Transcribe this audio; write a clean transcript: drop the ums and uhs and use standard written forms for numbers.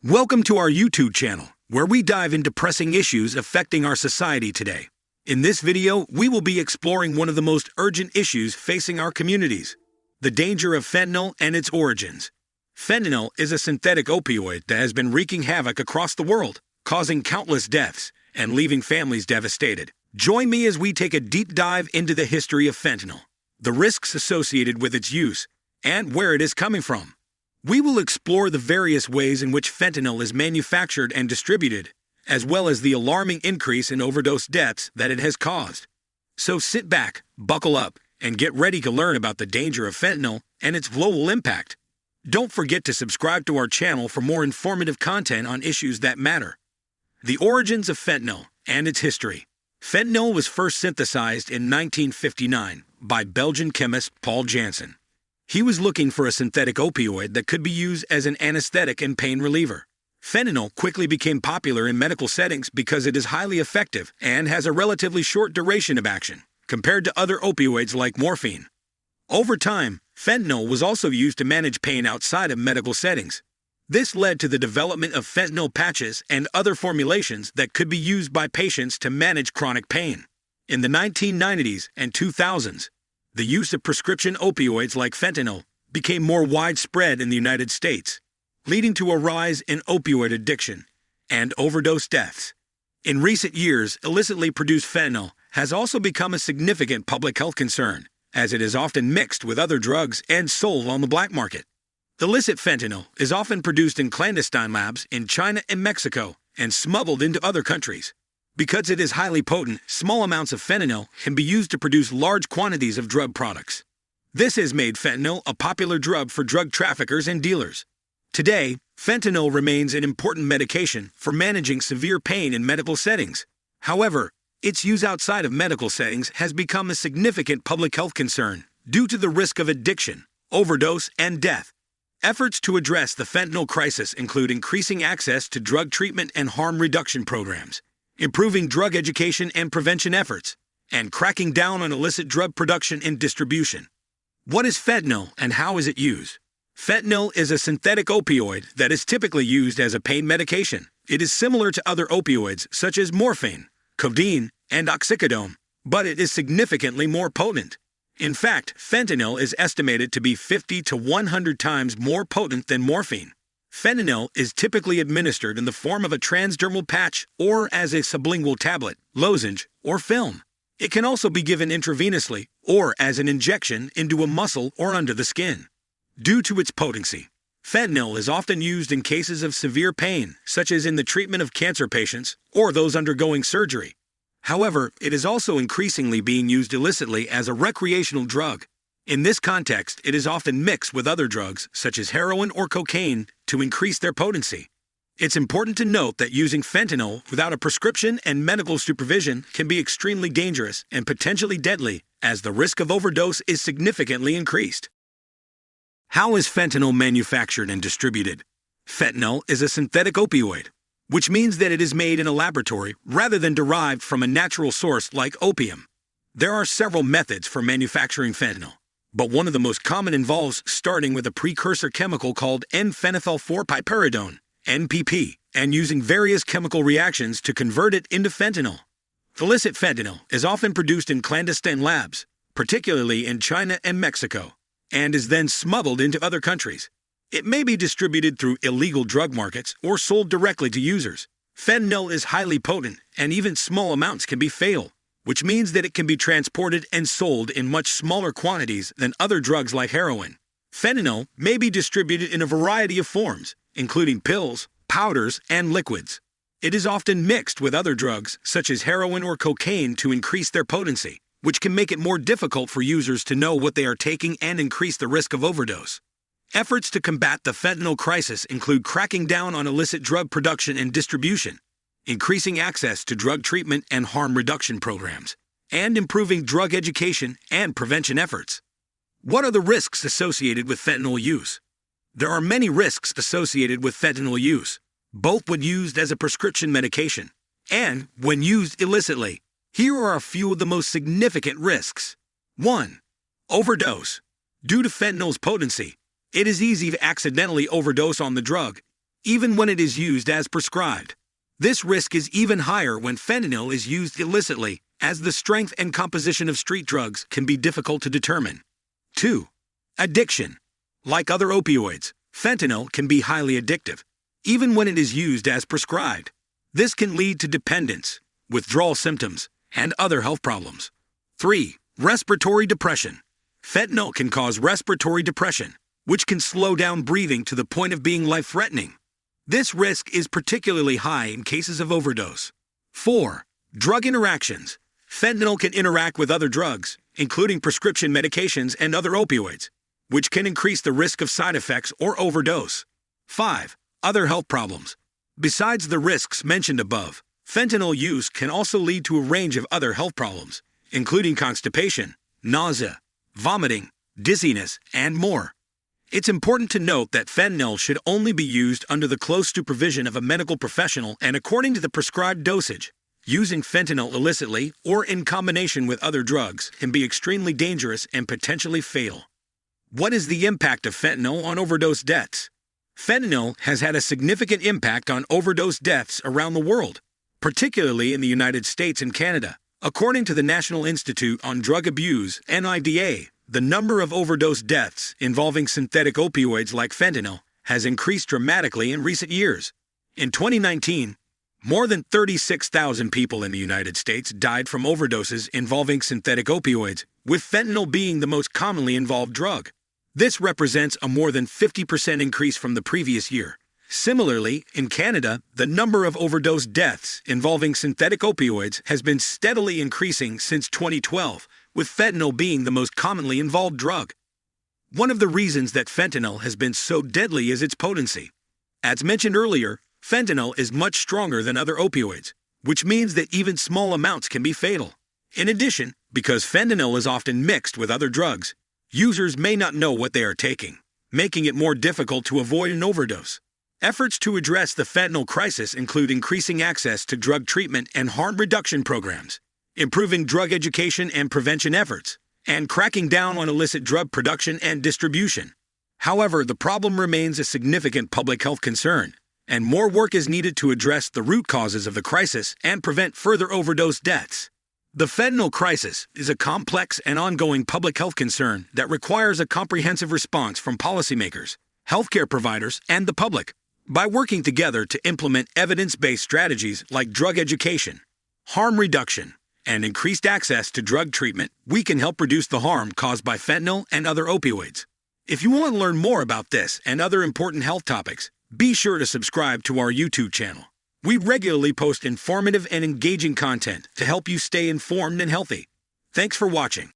Welcome to our YouTube channel, where we dive into pressing issues affecting our society today. In this video, we will be exploring one of the most urgent issues facing our communities: the danger of fentanyl and its origins. Fentanyl is a synthetic opioid that has been wreaking havoc across the world, causing countless deaths and leaving families devastated. Join me as we take a deep dive into the history of fentanyl, the risks associated with its use, and where it is coming from. We will explore the various ways in which fentanyl is manufactured and distributed, as well as the alarming increase in overdose deaths that it has caused. So sit back, buckle up, and get ready to learn about the danger of fentanyl and its global impact. Don't forget to subscribe to our channel for more informative content on issues that matter. The origins of fentanyl and its history. Fentanyl was first synthesized in 1959 by Belgian chemist Paul Janssen. He was looking for a synthetic opioid that could be used as an anesthetic and pain reliever. Fentanyl quickly became popular in medical settings because it is highly effective and has a relatively short duration of action, compared to other opioids like morphine. Over time, fentanyl was also used to manage pain outside of medical settings. This led to the development of fentanyl patches and other formulations that could be used by patients to manage chronic pain. In the 1990s and 2000s, the use of prescription opioids like fentanyl became more widespread in the United States, leading to a rise in opioid addiction and overdose deaths. In recent years, illicitly produced fentanyl has also become a significant public health concern, as it is often mixed with other drugs and sold on the black market. Illicit fentanyl is often produced in clandestine labs in China and Mexico and smuggled into other countries. Because it is highly potent, small amounts of fentanyl can be used to produce large quantities of drug products. This has made fentanyl a popular drug for drug traffickers and dealers. Today, fentanyl remains an important medication for managing severe pain in medical settings. However, its use outside of medical settings has become a significant public health concern due to the risk of addiction, overdose, and death. Efforts to address the fentanyl crisis include increasing access to drug treatment and harm reduction programs, improving drug education and prevention efforts, and cracking down on illicit drug production and distribution. What is fentanyl and how is it used? Fentanyl is a synthetic opioid that is typically used as a pain medication. It is similar to other opioids such as morphine, codeine, and oxycodone, but it is significantly more potent. In fact, fentanyl is estimated to be 50 to 100 times more potent than morphine. Fentanyl is typically administered in the form of a transdermal patch or as a sublingual tablet, lozenge, or film. It can also be given intravenously or as an injection into a muscle or under the skin. Due to its potency, fentanyl is often used in cases of severe pain, such as in the treatment of cancer patients or those undergoing surgery. However, it is also increasingly being used illicitly as a recreational drug. In this context, it is often mixed with other drugs, such as heroin or cocaine, to increase their potency. It's important to note that using fentanyl without a prescription and medical supervision can be extremely dangerous and potentially deadly, as the risk of overdose is significantly increased. How is fentanyl manufactured and distributed? Fentanyl is a synthetic opioid, which means that it is made in a laboratory rather than derived from a natural source like opium. There are several methods for manufacturing fentanyl, but one of the most common involves starting with a precursor chemical called N-phenylethyl-4-piperidone, NPP, and using various chemical reactions to convert it into fentanyl. Illicit fentanyl is often produced in clandestine labs, particularly in China and Mexico, and is then smuggled into other countries. It may be distributed through illegal drug markets or sold directly to users. Fentanyl is highly potent, and even small amounts can be fatal, which means that it can be transported and sold in much smaller quantities than other drugs like heroin. Fentanyl may be distributed in a variety of forms, including pills, powders, and liquids. It is often mixed with other drugs, such as heroin or cocaine, to increase their potency, which can make it more difficult for users to know what they are taking and increase the risk of overdose. Efforts to combat the fentanyl crisis include cracking down on illicit drug production and distribution, increasing access to drug treatment and harm reduction programs, and improving drug education and prevention efforts. What are the risks associated with fentanyl use? There are many risks associated with fentanyl use, both when used as a prescription medication and when used illicitly. Here are a few of the most significant risks. 1. Overdose. Due to fentanyl's potency, it is easy to accidentally overdose on the drug, even when it is used as prescribed. This risk is even higher when fentanyl is used illicitly, as the strength and composition of street drugs can be difficult to determine. 2. Addiction. Like other opioids, fentanyl can be highly addictive, even when it is used as prescribed. This can lead to dependence, withdrawal symptoms, and other health problems. 3. Respiratory depression. Fentanyl can cause respiratory depression, which can slow down breathing to the point of being life-threatening. This risk is particularly high in cases of overdose. 4. Drug interactions. Fentanyl can interact with other drugs, including prescription medications and other opioids, which can increase the risk of side effects or overdose. 5. Other health problems. Besides the risks mentioned above, fentanyl use can also lead to a range of other health problems, including constipation, nausea, vomiting, dizziness, and more. It's important to note that fentanyl should only be used under the close supervision of a medical professional and according to the prescribed dosage. Using fentanyl illicitly or in combination with other drugs can be extremely dangerous and potentially fatal. What is the impact of fentanyl on overdose deaths? Fentanyl has had a significant impact on overdose deaths around the world, particularly in the United States and Canada. According to the National Institute on Drug Abuse, NIDA, the number of overdose deaths involving synthetic opioids like fentanyl has increased dramatically in recent years. In 2019, more than 36,000 people in the United States died from overdoses involving synthetic opioids, with fentanyl being the most commonly involved drug. This represents a more than 50% increase from the previous year. Similarly, in Canada, the number of overdose deaths involving synthetic opioids has been steadily increasing since 2012, with fentanyl being the most commonly involved drug. One of the reasons that fentanyl has been so deadly is its potency. As mentioned earlier, fentanyl is much stronger than other opioids, which means that even small amounts can be fatal. In addition, because fentanyl is often mixed with other drugs, users may not know what they are taking, making it more difficult to avoid an overdose. Efforts to address the fentanyl crisis include increasing access to drug treatment and harm reduction programs, improving drug education and prevention efforts, and cracking down on illicit drug production and distribution. However, the problem remains a significant public health concern, and more work is needed to address the root causes of the crisis and prevent further overdose deaths. The fentanyl crisis is a complex and ongoing public health concern that requires a comprehensive response from policymakers, healthcare providers, and the public. By working together to implement evidence-based strategies like drug education, harm reduction, and increased access to drug treatment, we can help reduce the harm caused by fentanyl and other opioids. If you want to learn more about this and other important health topics, be sure to subscribe to our YouTube channel. We regularly post informative and engaging content to help you stay informed and healthy. Thanks for watching.